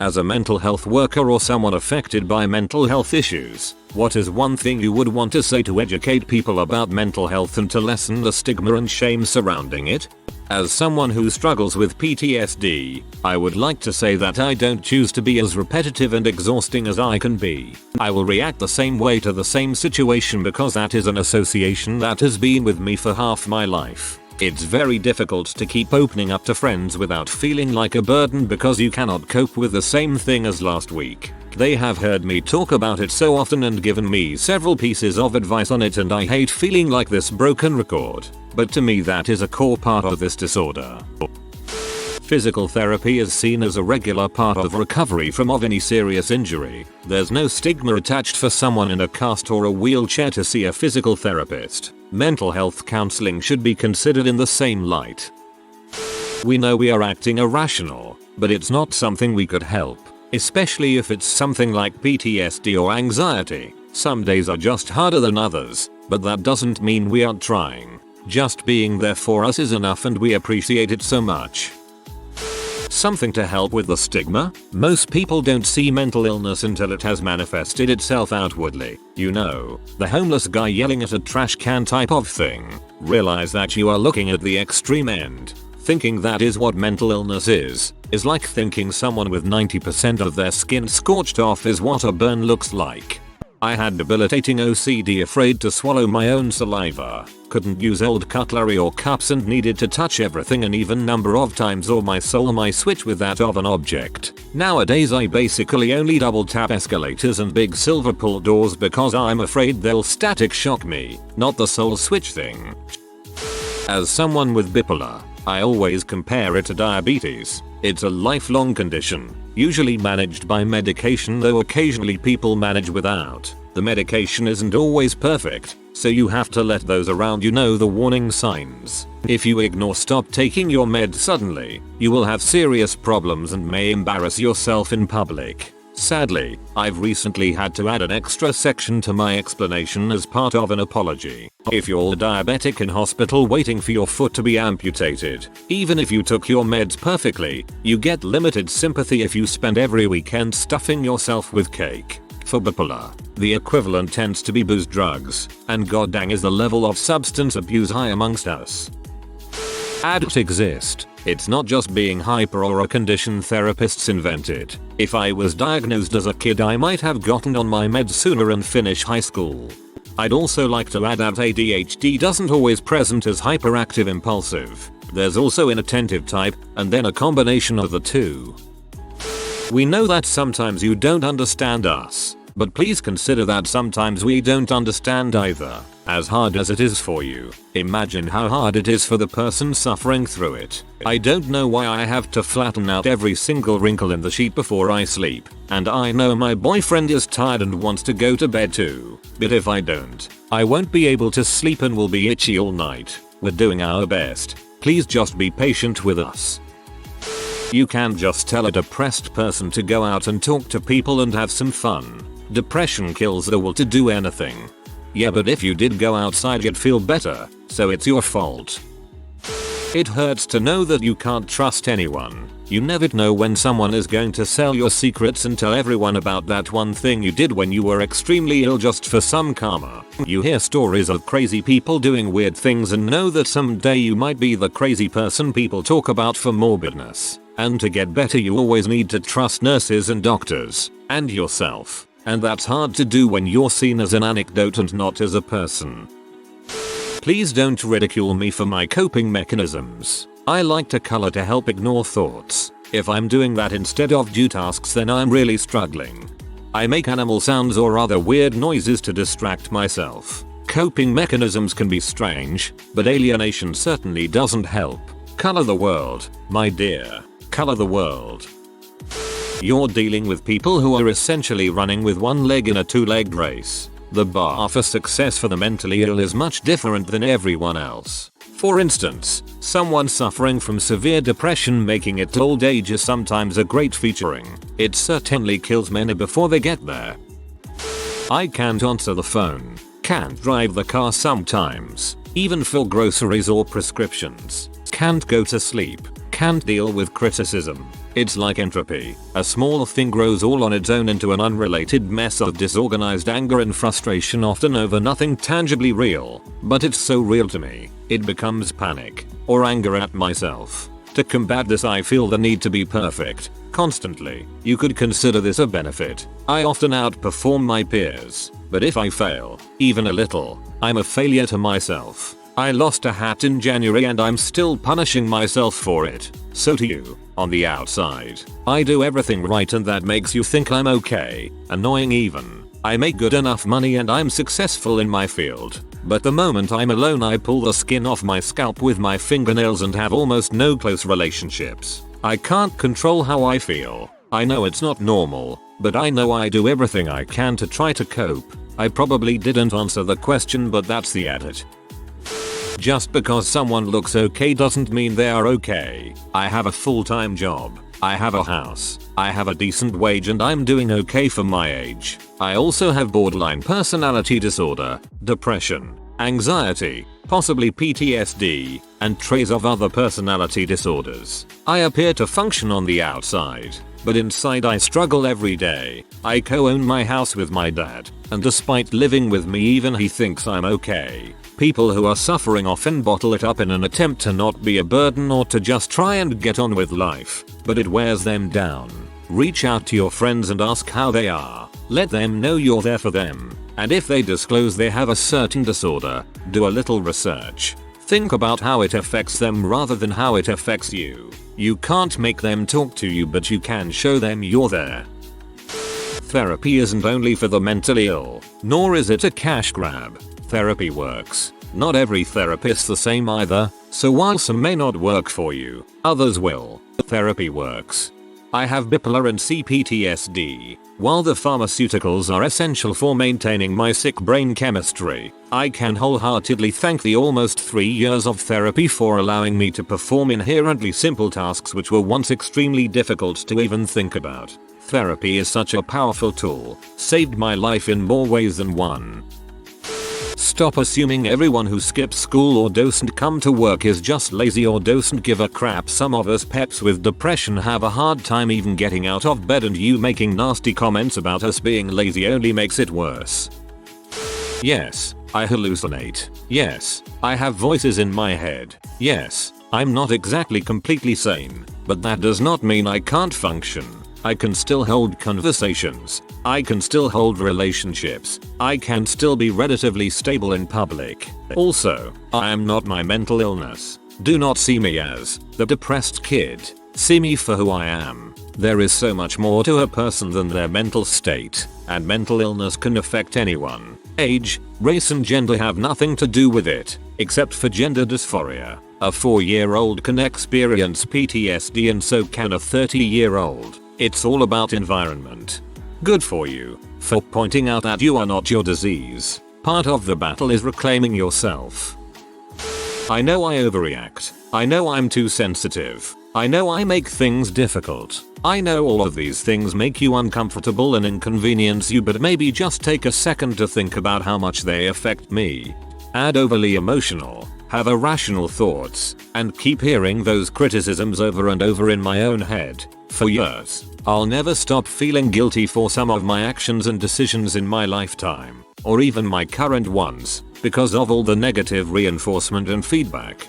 As a mental health worker or someone affected by mental health issues, what is one thing you would want to say to educate people about mental health and to lessen the stigma and shame surrounding it? As someone who struggles with PTSD, I would like to say that I don't choose to be as repetitive and exhausting as I can be. I will react the same way to the same situation because that is an association that has been with me for half my life. It's very difficult to keep opening up to friends without feeling like a burden because you cannot cope with the same thing as last week. They have heard me talk about it so often and given me several pieces of advice on it, and I hate feeling like this broken record. But to me that is a core part of this disorder. Physical therapy is seen as a regular part of recovery from any serious injury. There's no stigma attached for someone in a cast or a wheelchair to see a physical therapist. Mental health counseling should be considered in the same light. We know we are acting irrational, but it's not something we could help, especially if it's something like PTSD or anxiety. Some days are just harder than others, but that doesn't mean we aren't trying. Just being there for us is enough, and we appreciate it so much. Something to help with the stigma? Most people don't see mental illness until it has manifested itself outwardly. You know, the homeless guy yelling at a trash can type of thing. Realize that you are looking at the extreme end. Thinking that is what mental illness is like thinking someone with 90% of their skin scorched off is what a burn looks like. I had debilitating OCD, afraid to swallow my own saliva, couldn't use old cutlery or cups, and needed to touch everything an even number of times or my soul might switch with that of an object. Nowadays I basically only double tap escalators and big silver pull doors because I'm afraid they'll static shock me, not the soul switch thing. As someone with bipolar, I always compare it to diabetes. It's a lifelong condition, usually managed by medication, though occasionally people manage without. The medication isn't always perfect, so you have to let those around you know the warning signs. If you ignore stop taking your meds suddenly, you will have serious problems and may embarrass yourself in public. Sadly, I've recently had to add an extra section to my explanation as part of an apology. If you're diabetic in hospital waiting for your foot to be amputated, even if you took your meds perfectly, you get limited sympathy if you spend every weekend stuffing yourself with cake. For bipolar, the equivalent tends to be booze, drugs, and goddang is the level of substance abuse high amongst us. ADHD exist. It's not just being hyper or a condition therapists invented. If I was diagnosed as a kid, I might have gotten on my meds sooner and finish high school. I'd also like to add that ADHD doesn't always present as hyperactive impulsive. There's also inattentive type, and then a combination of the two. We know that sometimes you don't understand us, but please consider that sometimes we don't understand either. As hard as it is for you, imagine how hard it is for the person suffering through it. I don't know why I have to flatten out every single wrinkle in the sheet before I sleep, and I know my boyfriend is tired and wants to go to bed too. But if I don't, I won't be able to sleep and will be itchy all night. We're doing our best. Please just be patient with us. You can't just tell a depressed person to go out and talk to people and have some fun. Depression kills the will to do anything. Yeah, but if you did go outside you'd feel better, so it's your fault. It hurts to know that you can't trust anyone. You never know when someone is going to sell your secrets and tell everyone about that one thing you did when you were extremely ill just for some karma. You hear stories of crazy people doing weird things and know that someday you might be the crazy person people talk about for morbidness. And to get better you always need to trust nurses and doctors, and yourself. And that's hard to do when you're seen as an anecdote and not as a person. Please don't ridicule me for my coping mechanisms. I like to color to help ignore thoughts. If I'm doing that instead of do tasks, then I'm really struggling. I make animal sounds or other weird noises to distract myself. Coping mechanisms can be strange, but alienation certainly doesn't help. Color the world, my dear. Color the world. You're dealing with people who are essentially running with one leg in a two-legged race. The bar for success for the mentally ill is much different than everyone else. For instance, someone suffering from severe depression making it to old age is sometimes a great featuring. It certainly kills many before they get there. I can't answer the phone, can't drive the car sometimes, even fill groceries or prescriptions, can't go to sleep, can't deal with criticism, It's like entropy. A small thing grows all on its own into an unrelated mess of disorganized anger and frustration, often over nothing tangibly real. But it's so real to me, it becomes panic or anger at myself. To combat this, I feel the need to be perfect constantly. You could consider this a benefit. I often outperform my peers, but if I fail, even a little, I'm a failure to myself. I lost a hat in January and I'm still punishing myself for it. So to you, on the outside, I do everything right and that makes you think I'm okay, annoying even. I make good enough money and I'm successful in my field. But the moment I'm alone, I pull the skin off my scalp with my fingernails and have almost no close relationships. I can't control how I feel. I know it's not normal, but I know I do everything I can to try to cope. I probably didn't answer the question, but that's the edit. Just because someone looks okay doesn't mean they are okay. I have a full-time job. I have a house. I have a decent wage and I'm doing okay for my age. I also have borderline personality disorder, depression, anxiety, possibly PTSD, and traits of other personality disorders. I appear to function on the outside, but inside I struggle every day. I co-own my house with my dad, and despite living with me, even he thinks I'm okay. People who are suffering often bottle it up in an attempt to not be a burden or to just try and get on with life, but it wears them down. Reach out to your friends and ask how they are. Let them know you're there for them. And if they disclose they have a certain disorder, do a little research. Think about how it affects them rather than how it affects you. You can't make them talk to you, but you can show them you're there. Therapy isn't only for the mentally ill, nor is it a cash grab. Therapy works. Not every therapist's the same either, so while some may not work for you, others will. Therapy works. I have bipolar and PTSD. While the pharmaceuticals are essential for maintaining my sick brain chemistry, I can wholeheartedly thank the almost 3 years of therapy for allowing me to perform inherently simple tasks which were once extremely difficult to even think about. Therapy is such a powerful tool, saved my life in more ways than one. Stop assuming everyone who skips school or doesn't come to work is just lazy or doesn't give a crap. Some of us peps with depression have a hard time even getting out of bed, and you making nasty comments about us being lazy only makes it worse. Yes, I hallucinate. Yes, I have voices in my head. Yes, I'm not exactly completely sane, but that does not mean I can't function. I can still hold conversations. I can still hold relationships. I can still be relatively stable in public. Also, I am not my mental illness. Do not see me as the depressed kid. See me for who I am. There is so much more to a person than their mental state, and mental illness can affect anyone. Age, race and gender have nothing to do with it, except for gender dysphoria. A 4-year-old can experience PTSD and so can a 30-year-old. It's all about environment. Good for you for pointing out that you are not your disease. Part of the battle is reclaiming yourself. I know I overreact. I know I'm too sensitive. I know I make things difficult. I know all of these things make you uncomfortable and inconvenience you, but maybe just take a second to think about how much they affect me. Add overly emotional, have irrational thoughts, and keep hearing those criticisms over and over in my own head. For years, I'll never stop feeling guilty for some of my actions and decisions in my lifetime, or even my current ones, because of all the negative reinforcement and feedback.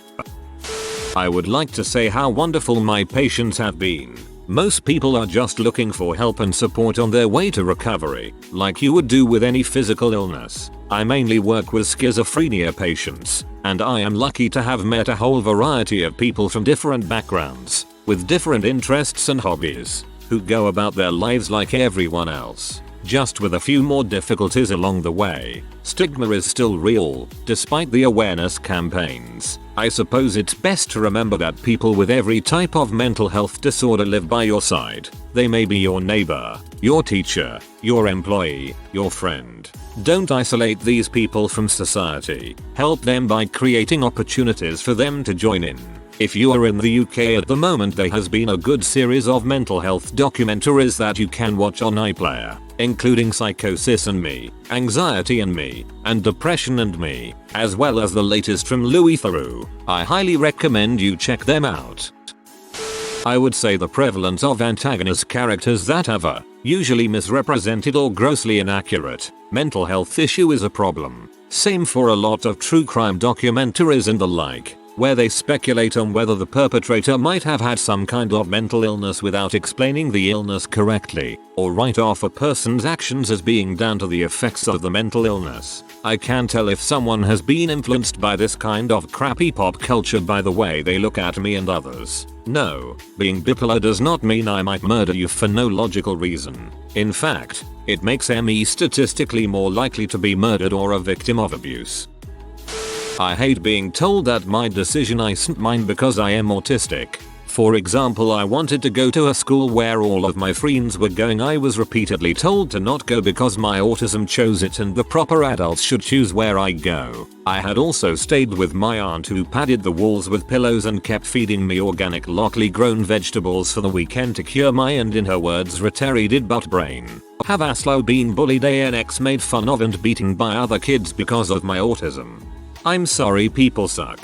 I would like to say how wonderful my patients have been. Most people are just looking for help and support on their way to recovery, like you would do with any physical illness. I mainly work with schizophrenia patients, and I am lucky to have met a whole variety of people from different backgrounds, with different interests and hobbies, who go about their lives like everyone else, just with a few more difficulties along the way. Stigma is still real, despite the awareness campaigns. I suppose it's best to remember that people with every type of mental health disorder live by your side. They may be your neighbor, your teacher, your employee, your friend. Don't isolate these people from society. Help them by creating opportunities for them to join in. If you are in the UK at the moment, there has been a good series of mental health documentaries that you can watch on iPlayer, including Psychosis and Me, Anxiety and Me, and Depression and Me, as well as the latest from Louis Theroux. I highly recommend you check them out. I would say the prevalence of antagonist characters that are usually misrepresented or grossly inaccurate mental health issue is a problem. Same for a lot of true crime documentaries and the like, where they speculate on whether the perpetrator might have had some kind of mental illness without explaining the illness correctly, or write off a person's actions as being down to the effects of the mental illness. I can tell if someone has been influenced by this kind of crappy pop culture by the way they look at me and others. No, being bipolar does not mean I might murder you for no logical reason. In fact, it makes me statistically more likely to be murdered or a victim of abuse. I hate being told that my decision isn't mine because I am autistic. For example, I wanted to go to a school where all of my friends were going. I was repeatedly told to not go because my autism chose it and the proper adults should choose where I go. I had also stayed with my aunt who padded the walls with pillows and kept feeding me organic locally grown vegetables for the weekend to cure my, and in her words, retarded butt brain. Have Aslo been bullied, ANX made fun of and beaten by other kids because of my autism? I'm sorry, people suck.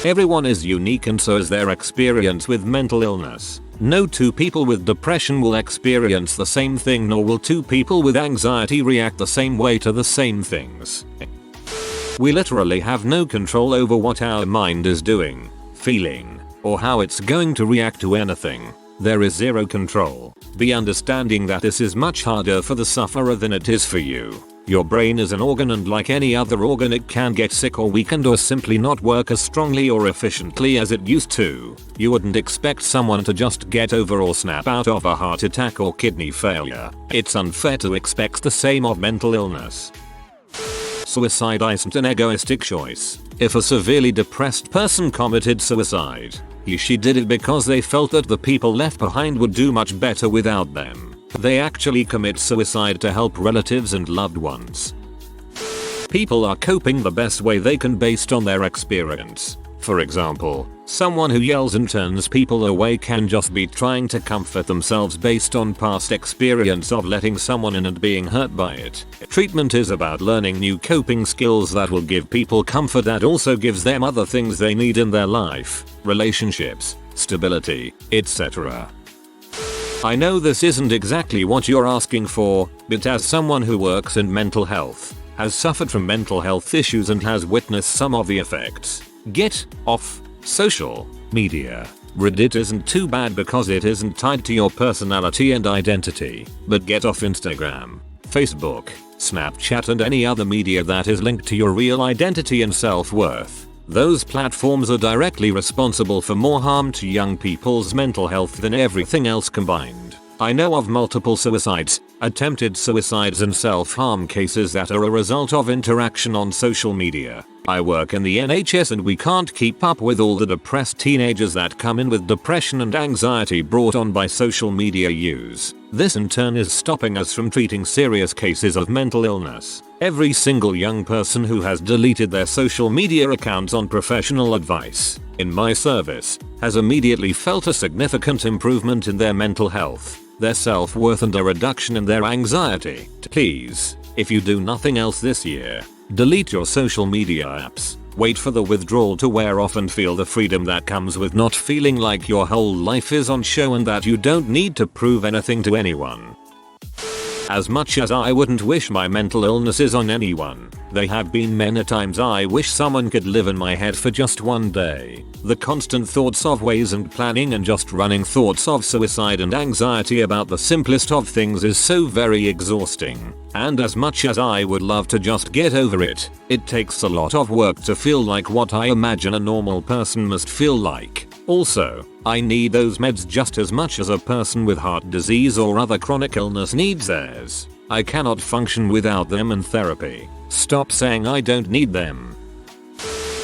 Everyone is unique and so is their experience with mental illness. No two people with depression will experience the same thing, nor will two people with anxiety react the same way to the same things. We literally have no control over what our mind is doing, feeling, or how it's going to react to anything. There is zero control. Be understanding that this is much harder for the sufferer than it is for you. Your brain is an organ, and like any other organ, it can get sick or weakened or simply not work as strongly or efficiently as it used to. You wouldn't expect someone to just get over or snap out of a heart attack or kidney failure. It's unfair to expect the same of mental illness. Suicide isn't an egoistic choice. If a severely depressed person committed suicide, she did it because they felt that the people left behind would do much better without them. They actually commit suicide to help relatives and loved ones. People are coping the best way they can based on their experience. For example, someone who yells and turns people away can just be trying to comfort themselves based on past experience of letting someone in and being hurt by it. Treatment is about learning new coping skills that will give people comfort that also gives them other things they need in their life, relationships, stability, etc. I know this isn't exactly what you're asking for, but as someone who works in mental health, has suffered from mental health issues and has witnessed some of the effects, get off social media. Reddit isn't too bad because it isn't tied to your personality and identity, but get off Instagram, Facebook, Snapchat and any other media that is linked to your real identity and self-worth. Those platforms are directly responsible for more harm to young people's mental health than everything else combined. I know of multiple suicides, attempted suicides and self-harm cases that are a result of interaction on social media. I work in the NHS and we can't keep up with all the depressed teenagers that come in with depression and anxiety brought on by social media use. This in turn is stopping us from treating serious cases of mental illness. Every single young person who has deleted their social media accounts on professional advice, in my service, has immediately felt a significant improvement in their mental health, their self-worth and a reduction in their anxiety. Please, if you do nothing else this year, delete your social media apps. Wait for the withdrawal to wear off and feel the freedom that comes with not feeling like your whole life is on show and that you don't need to prove anything to anyone. As much as I wouldn't wish my mental illnesses on anyone, there have been many times I wish someone could live in my head for just one day. The constant thoughts of ways and planning and just running thoughts of suicide and anxiety about the simplest of things is so very exhausting. And as much as I would love to just get over it, it takes a lot of work to feel like what I imagine a normal person must feel like. Also, I need those meds just as much as a person with heart disease or other chronic illness needs theirs. I cannot function without them and therapy. Stop saying I don't need them.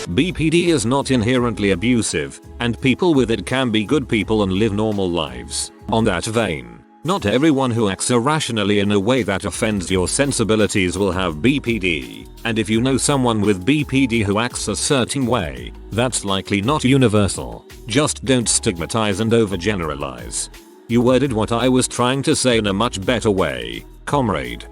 BPD is not inherently abusive, and people with it can be good people and live normal lives. On that vein, not everyone who acts irrationally in a way that offends your sensibilities will have BPD, and if you know someone with BPD who acts a certain way, that's likely not universal. Just don't stigmatize and overgeneralize. You worded what I was trying to say in a much better way, comrade.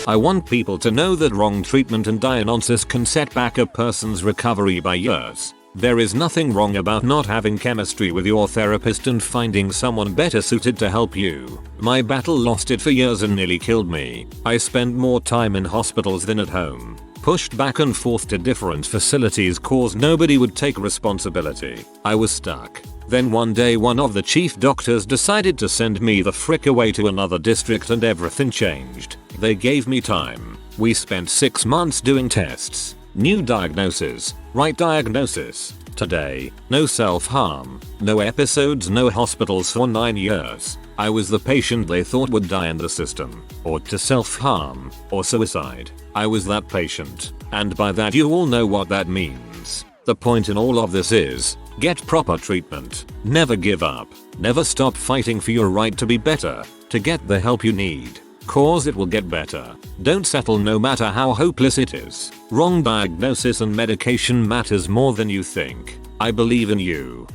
I want people to know that wrong treatment and diagnosis can set back a person's recovery by years. There is nothing wrong about not having chemistry with your therapist and finding someone better suited to help you. My battle lasted for years and nearly killed me. I spent more time in hospitals than at home. Pushed back and forth to different facilities cause nobody would take responsibility. I was stuck. Then one day one of the chief doctors decided to send me the frick away to another district and everything changed. They gave me time. We spent 6 months doing tests. New diagnosis. Right diagnosis. Today, no self-harm. No episodes, no hospitals for 9 years. I was the patient they thought would die in the system. Or to self-harm. Or suicide. I was that patient. And by that you all know what that means. The point in all of this is, get proper treatment. Never give up. Never stop fighting for your right to be better. To get the help you need. Cause it will get better. Don't settle no matter how hopeless it is. Wrong diagnosis and medication matters more than you think. I believe in you.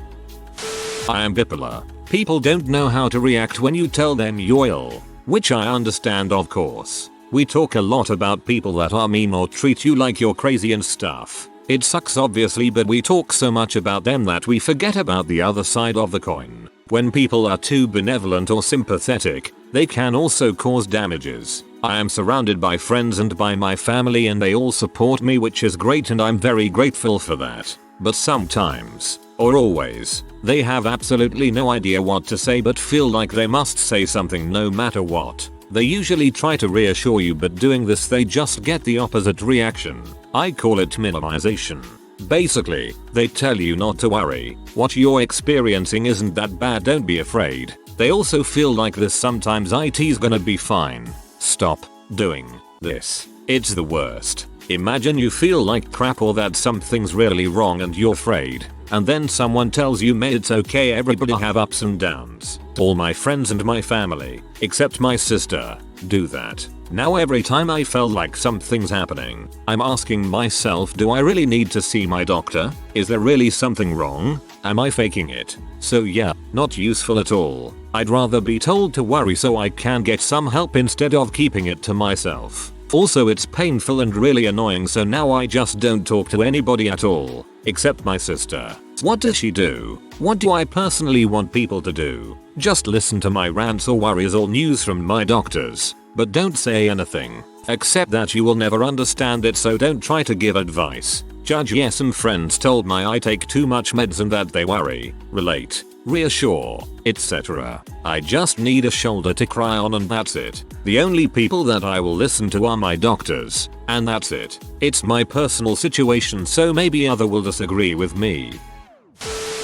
I am bipolar. People don't know how to react when you tell them you're ill. Which I understand, of course. We talk a lot about people that are mean or treat you like you're crazy and stuff. It sucks obviously, but we talk so much about them that we forget about the other side of the coin. When people are too benevolent or sympathetic, they can also cause damages. I am surrounded by friends and by my family and they all support me, which is great and I'm very grateful for that. But sometimes, or always, they have absolutely no idea what to say but feel like they must say something no matter what. They usually try to reassure you, but doing this they just get the opposite reaction. I call it minimization. Basically, they tell you not to worry. What you're experiencing isn't that bad, don't be afraid. They also feel like this sometimes, it's gonna be fine. Stop doing this. It's the worst. Imagine you feel like crap or that something's really wrong and you're afraid. And then someone tells you, mate, it's okay, everybody have ups and downs. All my friends and my family, except my sister, do that. Now every time I felt like something's happening, I'm asking myself, do I really need to see my doctor? Is there really something wrong? Am I faking it? So yeah, not useful at all. I'd rather be told to worry so I can get some help instead of keeping it to myself. Also, it's painful and really annoying, so now I just don't talk to anybody at all, except my sister. What does she do? What do I personally want people to do? Just listen to my rants or worries or news from my doctors. But don't say anything. Accept that you will never understand it, so don't try to give advice. Judge. Yes, some friends told me I take too much meds and that they worry, relate, reassure, etc. I just need a shoulder to cry on and that's it. The only people that I will listen to are my doctors. And that's it. It's my personal situation, so maybe others will disagree with me.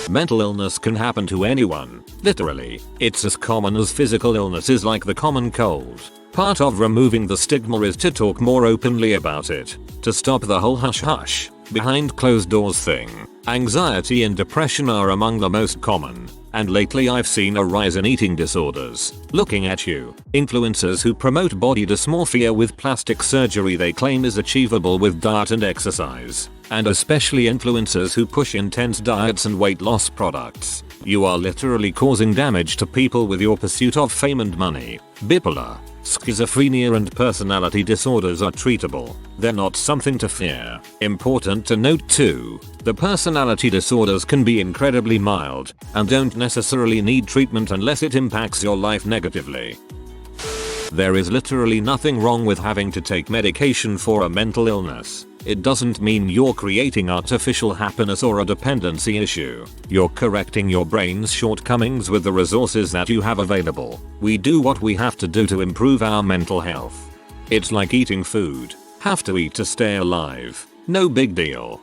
Mental illness can happen to anyone. Literally, it's as common as physical illnesses like the common cold. Part of removing the stigma is to talk more openly about it. To stop the whole hush hush, behind closed doors thing. Anxiety and depression are among the most common. And lately I've seen a rise in eating disorders. Looking at you. Influencers who promote body dysmorphia with plastic surgery they claim is achievable with diet and exercise. And especially influencers who push intense diets and weight loss products. You are literally causing damage to people with your pursuit of fame and money. Bipolar, schizophrenia and personality disorders are treatable. They're not something to fear. Important to note too, the personality disorders can be incredibly mild and don't necessarily need treatment unless it impacts your life negatively. There is literally nothing wrong with having to take medication for a mental illness. It doesn't mean you're creating artificial happiness or a dependency issue. You're correcting your brain's shortcomings with the resources that you have available. We do what we have to do to improve our mental health. It's like eating food. Have to eat to stay alive. No big deal.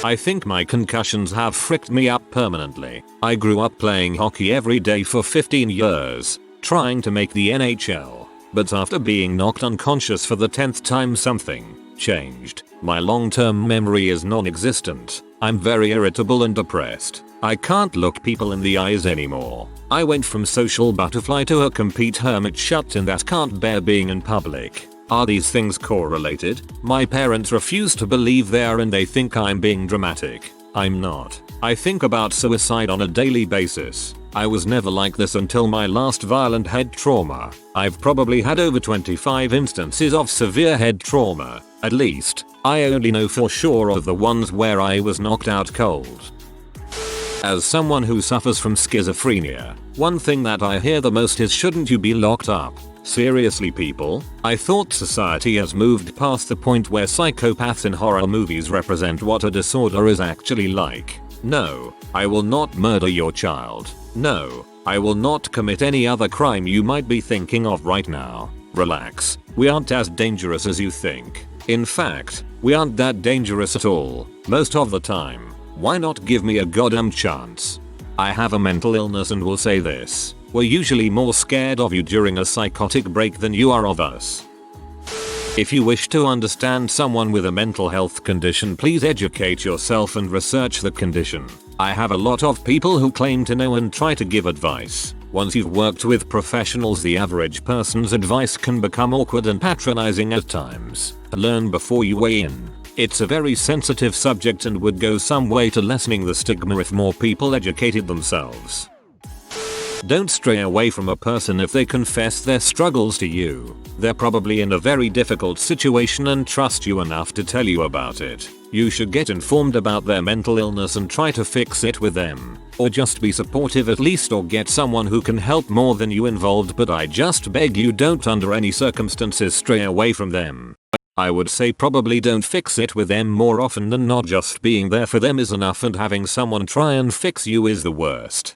I think my concussions have fricked me up permanently. I grew up playing hockey every day for 15 years, trying to make the NHL. But after being knocked unconscious for the 10th time, something changed. My long-term memory is non-existent. I'm very irritable and depressed. I can't look people in the eyes anymore. I went from social butterfly to a complete hermit shut-in that can't bear being in public. Are these things correlated? My parents refuse to believe they are and they think I'm being dramatic. I'm not. I think about suicide on a daily basis. I was never like this until my last violent head trauma. I've probably had over 25 instances of severe head trauma. At least, I only know for sure of the ones where I was knocked out cold. As someone who suffers from schizophrenia, one thing that I hear the most is, shouldn't you be locked up? Seriously people, I thought society has moved past the point where psychopaths in horror movies represent what a disorder is actually like. No, I will not murder your child. No, I will not commit any other crime you might be thinking of right now. Relax, we aren't as dangerous as you think. In fact, we aren't that dangerous at all, most of the time. Why not give me a goddamn chance? I have a mental illness and will say this. We're usually more scared of you during a psychotic break than you are of us. If you wish to understand someone with a mental health condition, please educate yourself and research the condition. I have a lot of people who claim to know and try to give advice. Once you've worked with professionals, the average person's advice can become awkward and patronizing at times. Learn before you weigh in. It's a very sensitive subject and would go some way to lessening the stigma if more people educated themselves. Don't stray away from a person if they confess their struggles to you. They're probably in a very difficult situation and trust you enough to tell you about it. You should get informed about their mental illness and try to fix it with them. Or just be supportive at least, or get someone who can help more than you involved, but I just beg you, don't under any circumstances stray away from them. I would say probably don't fix it with them. More often than not, just being there for them is enough, and having someone try and fix you is the worst.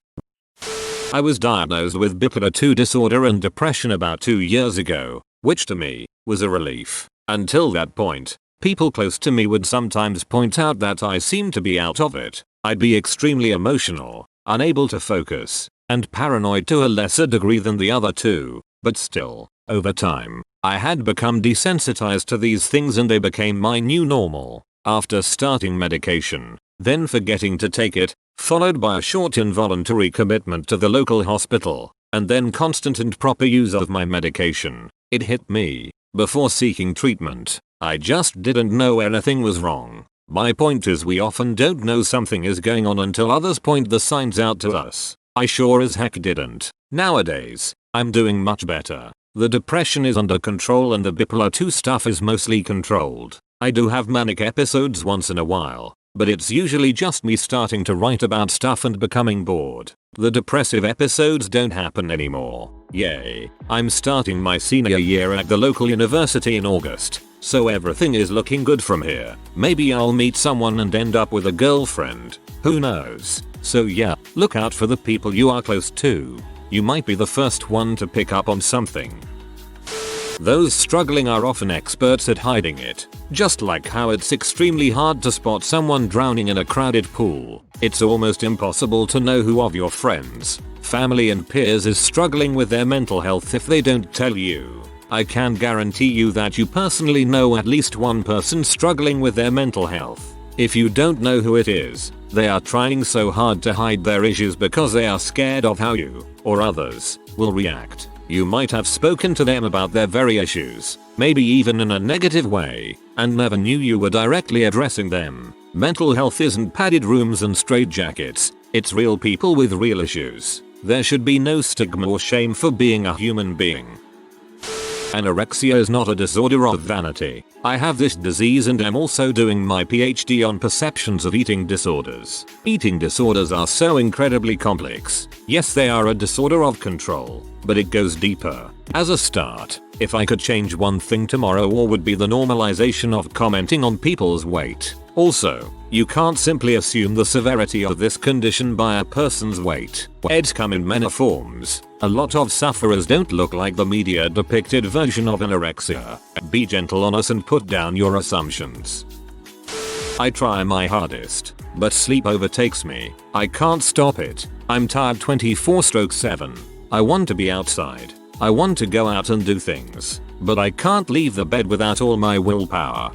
I was diagnosed with bipolar 2 disorder and depression about 2 years ago, which to me was a relief. Until that point, people close to me would sometimes point out that I seemed to be out of it. I'd be extremely emotional, unable to focus, and paranoid to a lesser degree than the other two, but still, over time, I had become desensitized to these things and they became my new normal. After starting medication, then forgetting to take it, followed by a short involuntary commitment to the local hospital, and then constant and proper use of my medication, it hit me. Before seeking treatment, I just didn't know anything was wrong. My point is, we often don't know something is going on until others point the signs out to us. I sure as heck didn't. Nowadays, I'm doing much better. The depression is under control and the bipolar 2 stuff is mostly controlled. I do have manic episodes once in a while, but it's usually just me starting to write about stuff and becoming bored. The depressive episodes don't happen anymore. Yay. I'm starting my senior year at the local university in August, so everything is looking good from here. Maybe I'll meet someone and end up with a girlfriend. Who knows? So yeah, look out for the people you are close to. You might be the first one to pick up on something. Those struggling are often experts at hiding it. Just like how it's extremely hard to spot someone drowning in a crowded pool, it's almost impossible to know who of your friends, family and peers is struggling with their mental health if they don't tell you. I can guarantee you that you personally know at least one person struggling with their mental health. If you don't know who it is, they are trying so hard to hide their issues because they are scared of how you, or others, will react. You might have spoken to them about their very issues, maybe even in a negative way, and never knew you were directly addressing them. Mental health isn't padded rooms and straitjackets, it's real people with real issues. There should be no stigma or shame for being a human being. Anorexia is not a disorder of vanity. I have this disease and am also doing my PhD on perceptions of eating disorders. Eating disorders are so incredibly complex. Yes, they are a disorder of control, but it goes deeper. As a start, if I could change one thing tomorrow, or would be the normalization of commenting on people's weight. Also, you can't simply assume the severity of this condition by a person's weight. EDs come in many forms. A lot of sufferers don't look like the media depicted version of anorexia. Be gentle on us and put down your assumptions. I try my hardest, but sleep overtakes me. I can't stop it. I'm tired 24/7. I want to be outside. I want to go out and do things, but I can't leave the bed without all my willpower.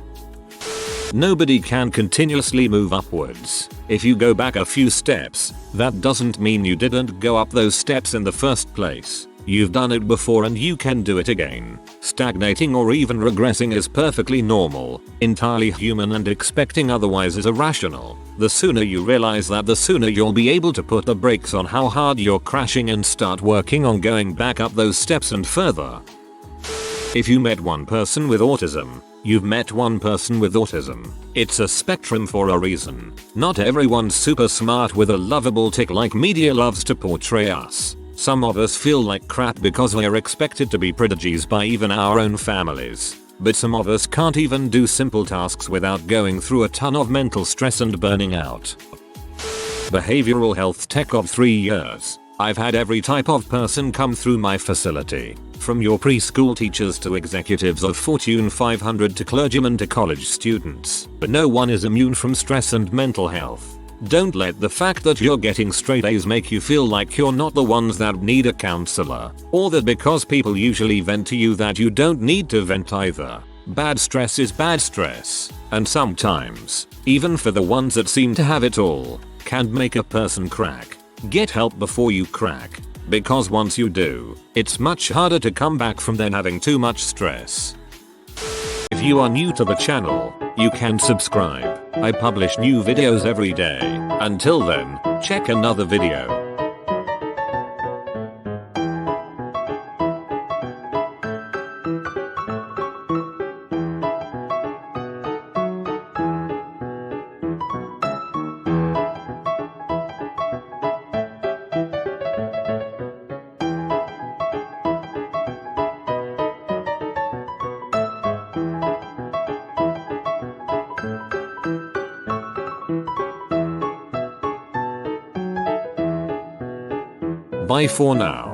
Nobody can continuously move upwards. If you go back a few steps, that doesn't mean you didn't go up those steps in the first place. You've done it before and you can do it again. Stagnating or even regressing is perfectly normal, entirely human, and expecting otherwise is irrational. The sooner you realize that, the sooner you'll be able to put the brakes on how hard you're crashing and start working on going back up those steps and further. If you met one person with autism, you've met one person with autism. It's a spectrum for a reason. Not everyone's super smart with a lovable tick like media loves to portray us. Some of us feel like crap because we're expected to be prodigies by even our own families. But some of us can't even do simple tasks without going through a ton of mental stress and burning out. Behavioral health tech of 3 years. I've had every type of person come through my facility. From your preschool teachers to executives of Fortune 500 to clergymen to college students. But no one is immune from stress and mental health. Don't let the fact that you're getting straight A's make you feel like you're not the ones that need a counselor, or that because people usually vent to you that you don't need to vent either. Bad stress is bad stress, and sometimes, even for the ones that seem to have it all, can make a person crack. Get help before you crack, because once you do, it's much harder to come back from then having too much stress. If you are new to the channel, you can subscribe. I publish new videos every day. Until then, check another video. Bye for now.